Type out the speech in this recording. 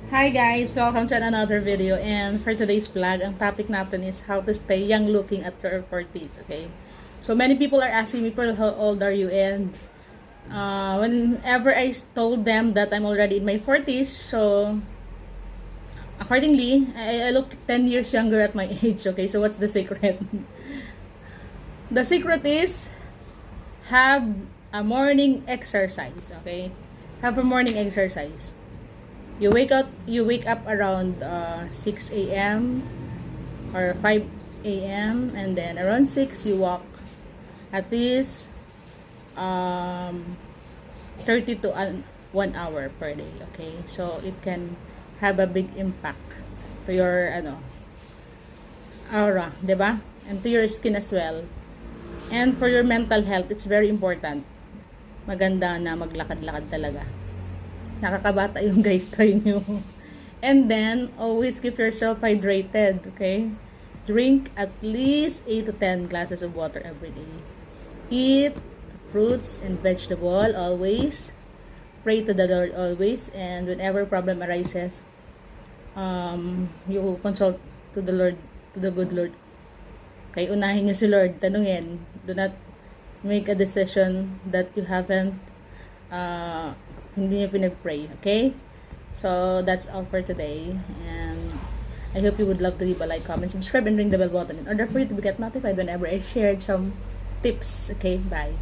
Hi guys! Welcome to another video, and for today's vlog, ang topic natin is how to stay young looking at your 40s, okay? So many people are asking me, Pearl, how old are you? And whenever I told them that I'm already in my 40s, so accordingly, I look 10 years younger at my age, okay? So what's the secret? The secret is have a morning exercise, okay? Have a morning exercise. You wake up around 6 a.m. or 5 a.m. and then around 6 you walk at least 30 to 1 hour per day, okay? So it can have a big impact to your aura, 'di ba? And to your skin as well. And for your mental health, it's very important. Maganda na maglakad-lakad talaga. Nakakabata yung guys, try nyo. And then, always keep yourself hydrated, okay? Drink at least 8 to 10 glasses of water every day. Eat fruits and vegetable always. Pray to the Lord always. And whenever problem arises, you consult to the Lord, to the good Lord. Okay, unahin nyo si Lord. Tanungin. Do not make a decision that you haven't hindi niyo pinag-pray, okay? So, that's all for today. And I hope you would love to leave a like, comment, subscribe, and ring the bell button in order for you to get notified whenever I shared some tips. Okay, bye.